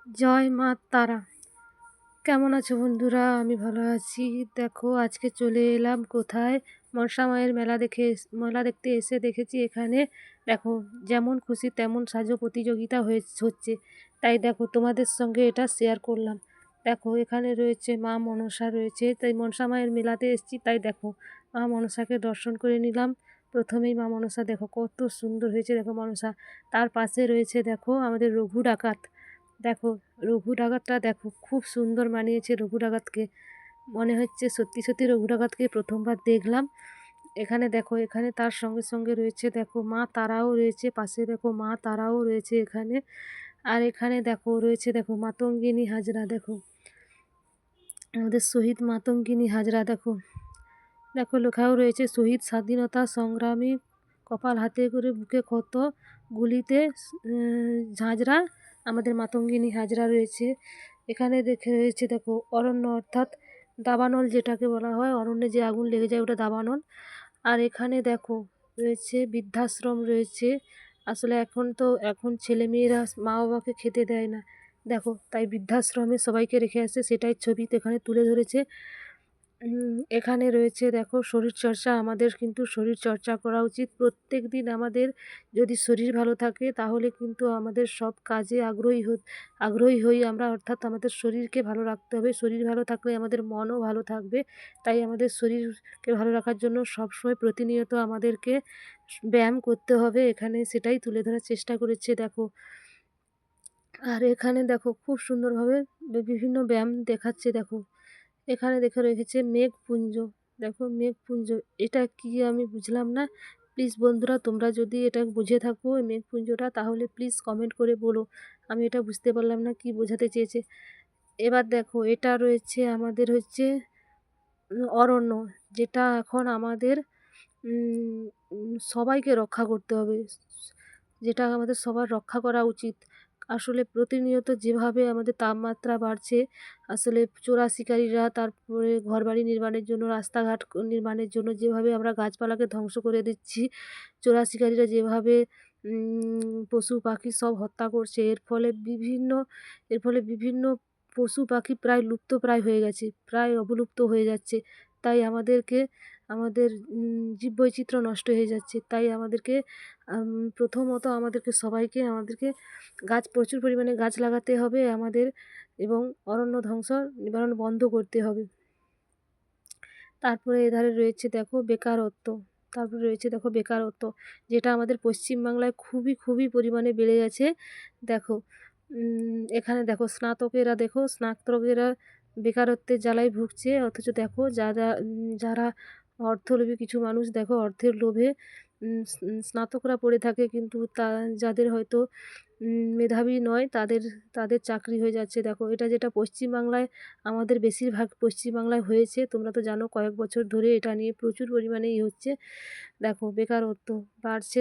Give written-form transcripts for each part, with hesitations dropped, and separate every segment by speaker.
Speaker 1: জয় মা তারা। কেমন আছো বন্ধুরা? আমি ভালো আছি। দেখো আজকে চলে এলাম কোথায়, মনসা মায়ের মেলা দেখতে এসে দেখেছি এখানে দেখো যেমন খুশি তেমন সাজো প্রতিযোগিতা হচ্ছে। তাই দেখো তোমাদের সঙ্গে এটা শেয়ার করলাম। দেখো এখানে রয়েছে মা মনসা রয়েছে, তাই মনসা মায়ের মেলাতে এসেছি, তাই দেখো মা মনসাকে দর্শন করে নিলাম। প্রথমেই মা মনসা দেখো কত সুন্দর হয়েছে, দেখো মনসা। তার পাশে রয়েছে দেখো আমাদের রঘু ডাকাত। দেখো রঘু ডাকাতটা দেখো খুব সুন্দর মানিয়েছে রঘু ডাকাতকে। মনে হচ্ছে সত্যি সত্যি রঘু ডাকাতকে প্রথমবার দেখলাম। এখানে দেখো এখানে তার সঙ্গে সঙ্গে রয়েছে দেখো মা তারাও রয়েছে, পাশে দেখো মা তারাও রয়েছে এখানে। আর এখানে দেখো রয়েছে দেখো মাতঙ্গিনী হাজরা। দেখো আমাদের শহীদ মাতঙ্গিনী হাজরা। দেখো দেখো লেখাও রয়েছে শহীদ স্বাধীনতা সংগ্রামী, কপাল হাতে করে বুকে ক্ষত, গুলিতে ঝাঁঝরা আমাদের মাতঙ্গিনী হাজরা রয়েছে। এখানে দেখে রয়েছে দেখো অরণ্য, অর্থাৎ দাবানল যেটাকে বলা হয়, অরণ্যে যে আগুন লেগে যায় ওটা দাবানল। আর এখানে দেখো রয়েছে বৃদ্ধাশ্রম রয়েছে। আসলে এখন ছেলেমেয়েরা মা বাবাকে খেতে দেয় না, দেখো তাই বৃদ্ধাশ্রমে সবাইকে রেখে আসে, সেটাই ছবিতে এখানে তুলে ধরেছে। এখানে রয়েছে দেখো শরীরচর্চা। আমাদের কিন্তু শরীরচর্চা করা উচিত প্রত্যেক দিন। আমাদের যদি শরীর ভালো থাকে তাহলে কিন্তু আমাদের সব কাজে আগ্রহী হই আমরা, অর্থাৎ আমাদের শরীরকে ভালো রাখতে হবে। শরীর ভালো থাকলে আমাদের মনও ভালো থাকবে। তাই আমাদের শরীরকে ভালো রাখার জন্য সবসময় প্রতিনিয়ত আমাদেরকে ব্যায়াম করতে হবে। এখানে সেটাই তুলে ধরার চেষ্টা করেছে দেখো। আর এখানে দেখো খুব সুন্দরভাবে বিভিন্ন ব্যায়াম দেখাচ্ছে। দেখো এখানে দেখে রেখেছে মেঘপুঞ্জ। দেখো মেঘপুঞ্জ এটা কি আমি বুঝলাম না। প্লিজ বন্ধুরা তোমরা যদি এটা বুঝে থাকো এই মেঘপুঞ্জটা, তাহলে প্লিজ কমেন্ট করে বলো। আমি এটা বুঝতে পারলাম না কি বোঝাতে চেয়েছে। এবার দেখো এটা রয়েছে আমাদের হচ্ছে অরণ্য, যেটা এখন আমাদের সবাইকে রক্ষা করতে হবে, যেটা আমাদের সবার রক্ষা করা উচিত। আসলে প্রতিনিয়ত যেভাবে আমাদের তাপমাত্রা বাড়ছে, আসলে চোরা শিকারীরা, তারপরে ঘরবাড়ি নির্মাণের জন্য, রাস্তাঘাট নির্মাণের জন্য যেভাবে আমরা গাছপালাকে ধ্বংস করে দিচ্ছি, চোরা শিকারীরা যেভাবে পশু পাখি সব হত্যা করছে, এর ফলে বিভিন্ন পশু পাখি প্রায় লুপ্তপ্রায় হয়ে গেছে, প্রায় অবলুপ্ত হয়ে যাচ্ছে। তাই আমাদের জীববৈচিত্র্য নষ্ট হয়ে যাচ্ছে। তাই প্রথমত আমাদেরকে প্রচুর পরিমাণে গাছ লাগাতে হবে আমাদের, এবং অরণ্য ধ্বংস নিবারণ বন্ধ করতে হবে। তারপরে এধারে রয়েছে দেখো বেকারত্ব। যেটা আমাদের পশ্চিমবাংলায় খুবই খুবই পরিমাণে বেড়ে গেছে। দেখো এখানে দেখো স্নাতকেরা বেকারত্বের জ্বালায় ভুগছে, অথচ দেখো যারা অর্থলোভী কিছু মানুষ, দেখো অর্থের লোভে স্নাতকরা পড়ে থাকে, কিন্তু যাদের হয়তো মেধাবী নয় তাদের চাকরি হয়ে যাচ্ছে। দেখো এটা যেটা পশ্চিমবাংলায়, আমাদের বেশিরভাগ পশ্চিমবাংলায় হয়েছে, তোমরা তো জানো কয়েক বছর ধরে এটা নিয়ে প্রচুর পরিমাণেই হচ্ছে। দেখো বেকারত্ব বাড়ছে,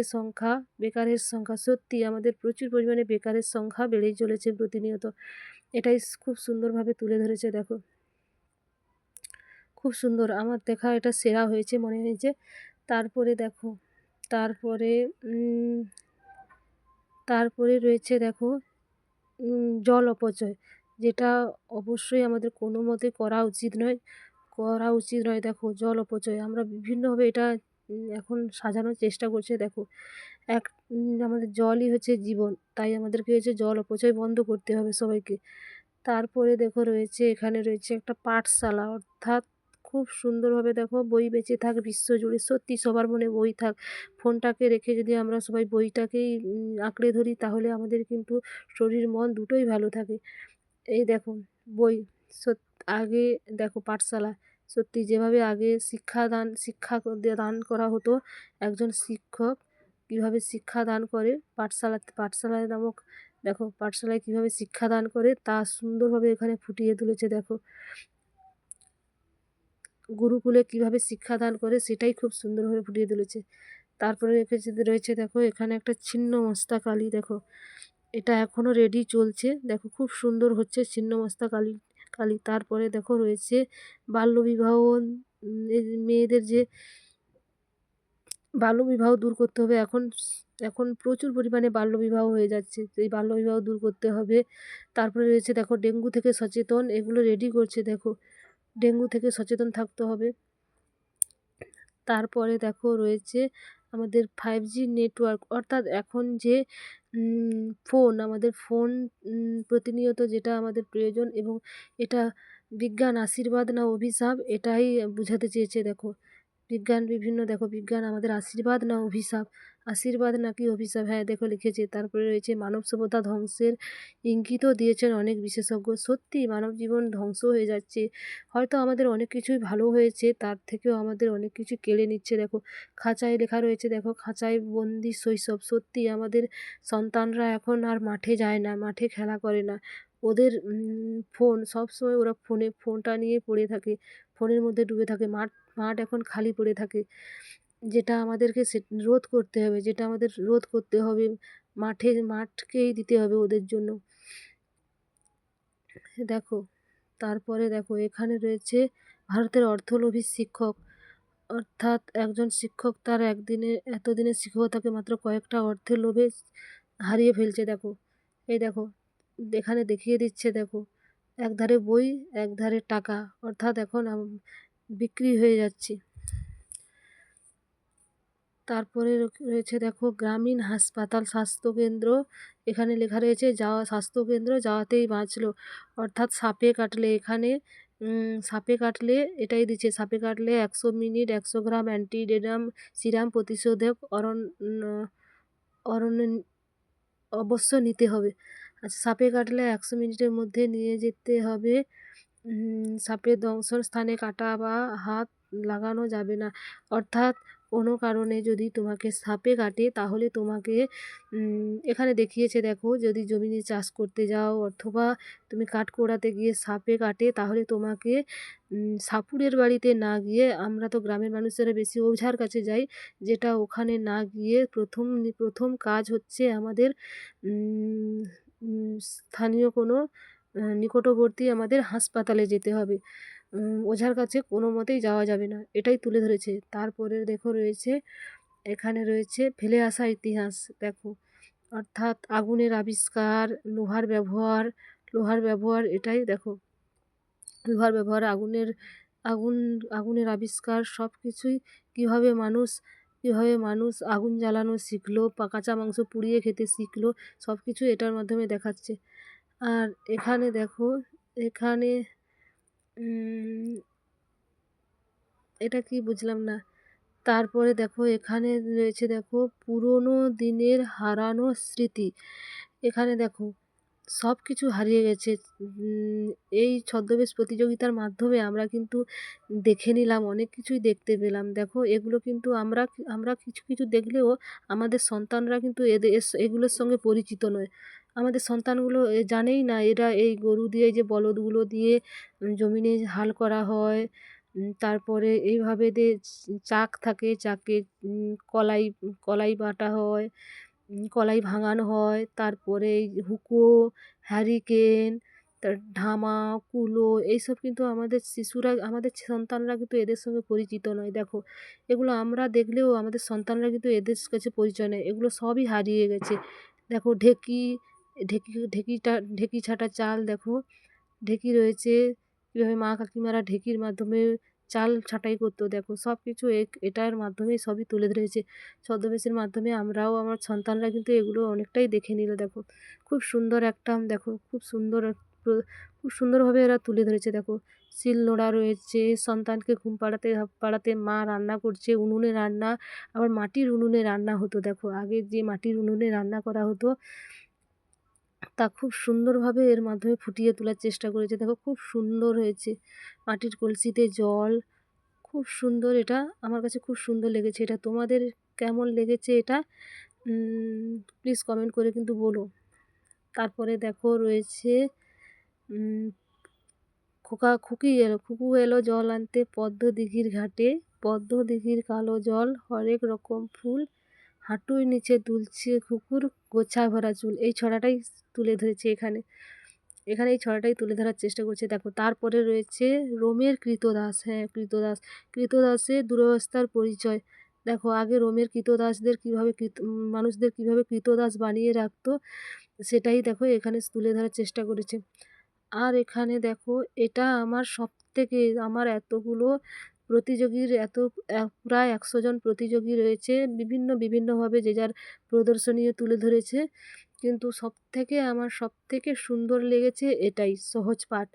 Speaker 1: বেকারের সংখ্যা, সত্যি আমাদের প্রচুর পরিমাণে বেকারের সংখ্যা বেড়েই চলেছে প্রতিনিয়ত। এটাই খুব সুন্দরভাবে তুলে ধরেছে। দেখো খুব সুন্দর, আমার দেখা এটা সেরা হয়েছে মনে হয়েছে। তারপরে দেখো তারপরে উম, তারপরে রয়েছে দেখো জল অপচয়, যেটা অবশ্যই আমাদের কোনো মতে করা উচিত নয়। দেখো জল অপচয় আমরা বিভিন্নভাবে এটা এখন সাজানোর চেষ্টা করছে। দেখো আমাদের জলই হচ্ছে জীবন, তাই আমাদেরকে হচ্ছে জল অপচয় বন্ধ করতে হবে সবাইকে। তারপরে দেখো এখানে রয়েছে একটা পাঠশালা, অর্থাৎ খুব সুন্দরভাবে দেখো বই বেঁচে থাক বিশ্বজুড়ে, সত্যি সবার মনে বই থাক। ফোনটাকে রেখে যদি আমরা সবাই বইটাকেই আঁকড়ে ধরি, তাহলে আমাদের কিন্তু শরীর মন দুটোই ভালো থাকে। এই দেখো বই, আগে দেখো পাঠশালা, সত্যি যেভাবে আগে দান করা হতো, একজন শিক্ষক কীভাবে শিক্ষা দান করে, পাঠশালায় নামক দেখো পাঠশালায় কীভাবে শিক্ষাদান করে তা সুন্দরভাবে এখানে ফুটিয়ে তুলেছে। দেখো গুরুকুলে কীভাবে শিক্ষাদান করে সেটাই খুব সুন্দরভাবে ফুটিয়ে তুলেছে। তারপরে রয়েছে দেখো এখানে একটা ছিন্নমস্তা কালী। দেখো এটা এখনও রেডি চলছে, দেখো খুব সুন্দর হচ্ছে ছিন্নমস্তা কালী। তারপরে দেখো রয়েছে বাল্যবিবাহ, এই মেয়েদের যে বাল্যবিবাহ দূর করতে হবে, এখন এখন প্রচুর পরিমাণে বাল্যবিবাহ হয়ে যাচ্ছে, তো এই বাল্যবিবাহ দূর করতে হবে। তারপরে রয়েছে দেখো ডেঙ্গু থেকে সচেতন, এগুলো রেডি করছে দেখো, ডেঙ্গু থেকে সচেতন থাকতে হবে। তারপরে দেখো রয়েছে আমাদের 5G নেটওয়ার্ক, অর্থাৎ এখন যে আমাদের ফোন প্রতিনিয়ত যেটা আমাদের প্রয়োজন, এবং এটা বিজ্ঞান আশীর্বাদ না অভিশাপ, এটাই বুঝাতে চেয়েছে দেখো। বিজ্ঞান বিভিন্ন দেখো, বিজ্ঞান আমাদের আশীর্বাদ না অভিশাপ, আশীর্বাদ নাকি অভিশাপ, হ্যাঁ দেখো লিখেছে। তারপরে রয়েছে মানব সভ্যতা ধ্বংসের ইঙ্গিতও দিয়েছেন অনেক বিশেষজ্ঞ। সত্যি মানব জীবন ধ্বংস হয়ে যাচ্ছে, হয়তো আমাদের অনেক কিছুই ভালো হয়েছে, তার থেকেও আমাদের অনেক কিছু কেড়ে নিচ্ছে দেখো। খাঁচায় লেখা রয়েছে দেখো, খাঁচায় বন্দি শৈশব। সত্যি আমাদের সন্তানরা এখন আর মাঠে যায় না, মাঠে খেলা করে না। ওদের ফোন সবসময়, ওরা ফোনটা নিয়ে পড়ে থাকে, ফোনের মধ্যে ডুবে থাকে। মাঠ মাঠ এখন খালি পড়ে থাকে, যেটা আমাদেরকে রোধ করতে হবে, যেটা আমাদের রোধ করতে হবে। মাঠকেই দিতে হবে ওদের জন্য। দেখো তারপরে দেখো এখানে রয়েছে ভারতের অর্থলোভী শিক্ষক, অর্থাৎ একজন শিক্ষক তার এতদিনের শিক্ষকতাকে মাত্র কয়েকটা অর্থের লোভে হারিয়ে ফেলছে দেখো। এই দেখো এখানে দেখিয়ে দিচ্ছে দেখো, একধারে বই একধারে টাকা, অর্থাৎ এখন বিক্রি হয়ে যাচ্ছে। তারপরে রয়েছে দেখো গ্রামীণ হাসপাতাল স্বাস্থ্যকেন্দ্র, এখানে লেখা রয়েছে যাওয়া স্বাস্থ্যকেন্দ্র যাওয়াতেই বাঁচলো, অর্থাৎ সাপে কাটলে এখানে সাপে কাটলে এটাই দিচ্ছে, সাপে কাটলে 100 মিনিট 100 গ্রাম অ্যান্টিডেনাম সিরাম প্রতিষেধক অরণ্য অবশ্য নিতে হবে। আচ্ছা, সাপে কাটলে 100 মিনিটের মধ্যে নিয়ে যেতে হবে। সাপের দংশন স্থানে কাটা বা হাত লাগানো যাবে না, অর্থাৎ কোনো কারণে যদি তোমাকে সাপে কাটে তাহলে তোমাকে এখানে দেখিয়েছে দেখো, যদি জমিনে চাষ করতে যাও অথবা তুমি কাঠকোড়াতে গিয়ে সাপে কাটে তাহলে তোমাকে সাপুড়ের বাড়িতে না গিয়ে, আমরা তো গ্রামের মানুষেরা বেশি ওঝার কাছে যাই, যেটা ওখানে না গিয়ে প্রথম কাজ হচ্ছে আমাদের উম, স্থানীয় কোনো নিকটবর্তী আমাদের হাসপাতালে যেতে হবে। ওঝার কাছে কোনো মতেই যাওয়া যাবে না, এটাই তুলে ধরেছে। তারপরে দেখো রয়েছে, এখানে রয়েছে ফেলে আসা ইতিহাস দেখো, অর্থাৎ আগুনের আবিষ্কার, লোহার ব্যবহার এটাই দেখো, লোহার ব্যবহার, আগুন আগুনের আবিষ্কার, সব কিছুই কীভাবে মানুষ আগুন জ্বালানো শিখলো, কাঁচা মাংস পুড়িয়ে খেতে শিখলো, সব কিছু এটার মাধ্যমে দেখাচ্ছে। আর এখানে দেখো, এখানে এটা কি বুঝলাম না। তারপরে দেখো এখানে রয়েছে দেখো পুরোনো দিনের হারানো স্মৃতি, এখানে দেখো সব কিছু হারিয়ে গেছে। উম, এই ছদ্মবেশ প্রতিযোগিতার মাধ্যমে আমরা কিন্তু দেখে নিলাম, অনেক কিছুই দেখতে পেলাম দেখো। এগুলো কিন্তু আমরা আমরা কিছু কিছু দেখলেও আমাদের সন্তানরা কিন্তু এগুলোর সঙ্গে পরিচিত নয়। আমাদের সন্তানগুলো জানেই না, এরা এই গরু দিয়ে, এই যে বলদগুলো দিয়ে জমিনে হাল করা হয়। তারপরে এইভাবে চাক থাকে, চাকে কলাই কলাই বাটা হয়, কলাই ভাঙানো হয়। তারপরে এই হুঁকো, হ্যারিকেন, ধামা, কুলো, এইসব কিন্তু আমাদের শিশুরা, আমাদের সন্তানরা কিন্তু এদের সঙ্গে পরিচিত নয় দেখো। এগুলো আমরা দেখলেও আমাদের সন্তানরা কিন্তু এদের কাছে পরিচয় নেই, এগুলো সবই হারিয়ে গেছে দেখো। ঢেকি ঢেকি ঢেকি ছাঁটা চাল দেখো, ঢেকি রয়েছে, কীভাবে মা কাকিমারা ঢেকির মাধ্যমে চাল ছাঁটাই করতো দেখো। সব কিছু এটার মাধ্যমেই সবই তুলে ধরেছে, ছদ্মবেশের মাধ্যমে আমরাও, আমার সন্তানরা কিন্তু এগুলো অনেকটাই দেখে নিল দেখো। খুব সুন্দর একটা দেখো, খুব সুন্দরভাবে এরা তুলে ধরেছে দেখো। শিলনোড়া রয়েছে, সন্তানকে ঘুম পাড়াতে পাড়াতে মা রান্না করছে, উনুনে রান্না, আবার মাটির উনুনে রান্না হতো দেখো। আগে যে মাটির উনুনে রান্না করা হতো তা খুব সুন্দরভাবে এর মাধ্যমে ফুটিয়ে তোলার চেষ্টা করেছে দেখো, খুব সুন্দর হয়েছে। মাটির কলসিতে জল, খুব সুন্দর, এটা আমার কাছে খুব সুন্দর লেগেছে। এটা তোমাদের কেমন লেগেছে এটা প্লিজ কমেন্ট করে কিন্তু বলো। তারপরে দেখো রয়েছে উম, খুকু এলো জল আনতে পদ্ম দিঘির ঘাটে, পদ্ম দিঘির কালো জল, হরেক রকম ফুল, হাঁটুর নিচে দুলছে খুকুর গোছা ভরা চুল। এই ছড়াটাই তুলে ধরেছে এখানে, এই ছড়াটাই তুলে ধরার চেষ্টা করছে দেখো। তারপরে রয়েছে রোমের কৃতদাস, হ্যাঁ কৃতদাসের দুরবস্থার পরিচয় দেখো আগে রোমের কৃতদাসদের কীভাবে মানুষদের কীভাবে কৃতদাস বানিয়ে রাখতো, সেটাই দেখো এখানে তুলে ধরার চেষ্টা করেছে। আর এখানে দেখো এটা আমার সবথেকে, আমার এতগুলো প্রতিযোগীর প্রায় ১০০ জন প্রতিযোগী রয়েছে, বিভিন্নভাবে যে যার প্রদর্শনীও তুলে ধরেছে। কিন্তু আমার সবথেকে সুন্দর লেগেছে এটাই, সহজ পাঠ।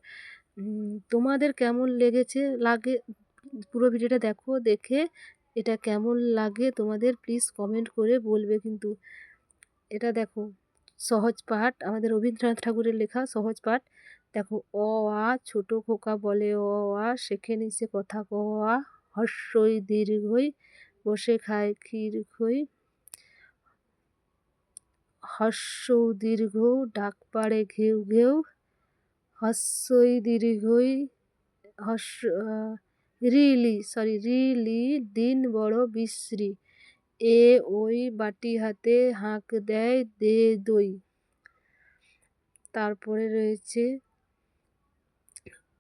Speaker 1: তোমাদের কেমন লাগে পুরো ভিডিওটা দেখো, দেখে এটা কেমন লাগে তোমাদের প্লিজ কমেন্ট করে বলবে কিন্তু। এটা দেখো সহজ পাঠ, আমাদের রবীন্দ্রনাথ ঠাকুরের লেখা সহজ পাঠ। দেখো অ আ ছোট খোকা বলে অ আ, শেখে নিছে কথা ক আ, হর্ষই দীর্ঘই বসে খায় ক্ষীর খই, হর্ষৌ দীর্ঘৌ ডাক পাড়ে ঘেউ ঘেউ, হস্যই দীর্ঘই হর্ষ রি লি দিন বড় বিশ্রী, এ ওই বাটি হাতে হাঁক দেয় দে দই। তারপরে রয়েছে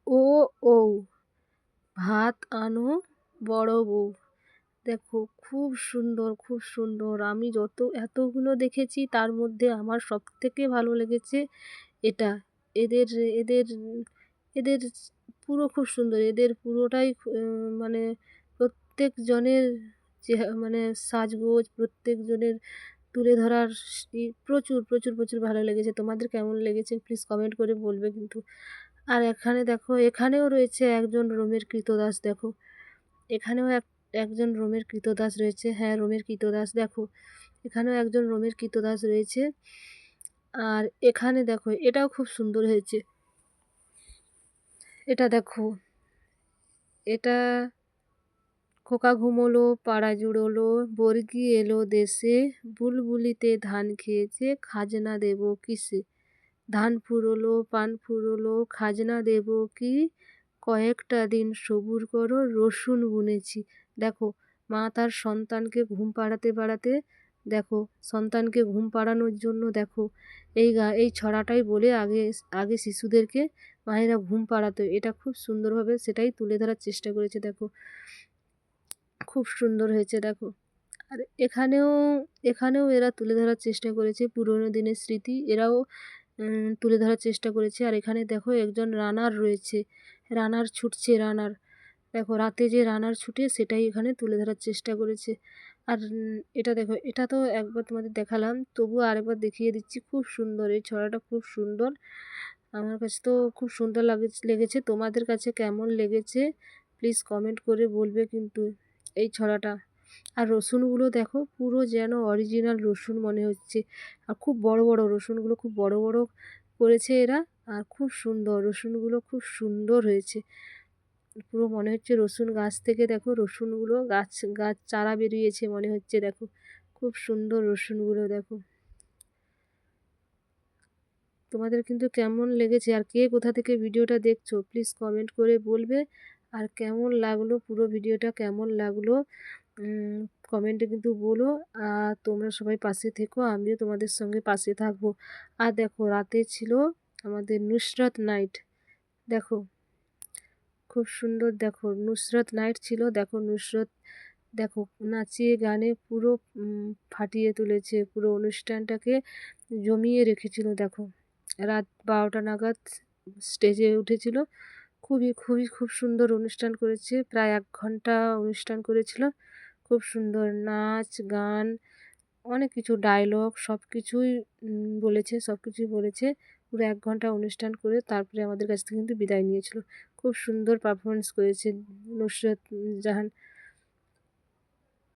Speaker 1: ও ঔ ভাত আনো বড় বউ। দেখো খুব সুন্দর, খুব সুন্দর। আমি এতগুলো দেখেছি তার মধ্যে আমার সবথেকে ভালো লেগেছে এটা। এদের এদের এদের পুরো খুব সুন্দর, এদের পুরোটাই মানে প্রত্যেকজনের মানে সাজগোজ, প্রত্যেকজনের তুলে ধরার প্রচুর প্রচুর প্রচুর ভালো লেগেছে। তোমাদের কেমন লেগেছে প্লিজ কমেন্ট করে বলবে কিন্তু। আর এখানে দেখো এখানেও রয়েছে একজন রোমের কৃতদাস। দেখো এখানেও একজন রোমের কৃতদাস রয়েছে। হ্যাঁ, রোমের কৃতদাস দেখো, এখানেও একজন রোমের কৃতদাস রয়েছে। আর এখানে দেখো এটাও খুব সুন্দর হয়েছে। এটা দেখো, এটা খোকা ঘুমোলো পাড়া জুড়োলো, বর্গি এলো দেশে, বুলবুলিতে ধান খেয়েছে, খাজনা দেব কিসে, ধান ফুরোলো পান ফুরোলো, খাজনা দেব কি, কয়েকটা দিন সবুর করো, রসুন বুনেছি। দেখো মা তার সন্তানকে ঘুম পাড়াতে দেখো সন্তানকে ঘুম পাড়ানোর জন্য দেখো এই ছড়াটাই বলে আগে শিশুদেরকে মায়েরা ঘুম পাড়াতো। এটা খুব সুন্দরভাবে সেটাই তুলে ধরার চেষ্টা করেছে। দেখো খুব সুন্দর হয়েছে দেখো। আর এখানেও এরা তুলে ধরার চেষ্টা করেছে পুরনো দিনের স্মৃতি, এরাও তুলে ধরার চেষ্টা করেছে। আর এখানে দেখো একজন রানার রয়েছে, রানার ছুটছে, রানার দেখো রাতে যে রানার ছুটে সেটাই এখানে তুলে ধরার চেষ্টা করেছে। আর এটা দেখো, এটা তো একবার তোমাদের দেখালাম, তবুও আরেকবার দেখিয়ে দিচ্ছি। খুব সুন্দর, এই ছড়াটা খুব সুন্দর। আমার কাছে তো খুব সুন্দর লেগেছে। তোমাদের কাছে কেমন লেগেছে প্লিজ কমেন্ট করে বলবে কিন্তু এই ছড়াটা। আর রসুনগুলো দেখো পুরো যেন অরিজিনাল রসুন মনে হচ্ছে। আর খুব বড় বড় রসুনগুলো, খুব বড় বড় করেছে এরা। আর খুব সুন্দর রসুনগুলো, খুব সুন্দর হয়েছে। পুরো মনে হচ্ছে রসুন গাছ থেকে দেখো রসুনগুলো গাছ চারা বেরিয়েছে মনে হচ্ছে। দেখো খুব সুন্দর রসুনগুলো দেখো। তোমাদের কিন্তু কেমন লেগেছে আর কে কোথা থেকে ভিডিওটা দেখছো প্লিজ কমেন্ট করে বলবে। আর কেমন লাগলো পুরো ভিডিওটা, কেমন লাগলো কমেন্টে কিন্তু বলো। আর তোমরা সবাই পাশে থেকো, আমিও তোমাদের সঙ্গে পাশে থাকবো। আর দেখো রাতে ছিল আমাদের নুসরাত নাইট। দেখো খুব সুন্দর, দেখো নুসরাত নাইট ছিল। দেখো নুসরাত দেখো নাচিয়ে গানে পুরো ফাটিয়ে তুলেছে, পুরো অনুষ্ঠানটাকে জমিয়ে রেখেছিল। দেখো রাত 12টা নাগাদ স্টেজে উঠেছিল। খুব সুন্দর অনুষ্ঠান করেছে, প্রায় 1 ঘন্টা অনুষ্ঠান করেছিল। খুব সুন্দর নাচ গান, অনেক কিছু ডায়লগ সব কিছুই বলেছে। পুরো 1 ঘন্টা অনুষ্ঠান করে তারপরে আমাদের কাছ থেকে কিন্তু বিদায় নিয়েছিল। খুব সুন্দর পারফরমেন্স করেছে নুসরাত জাহান।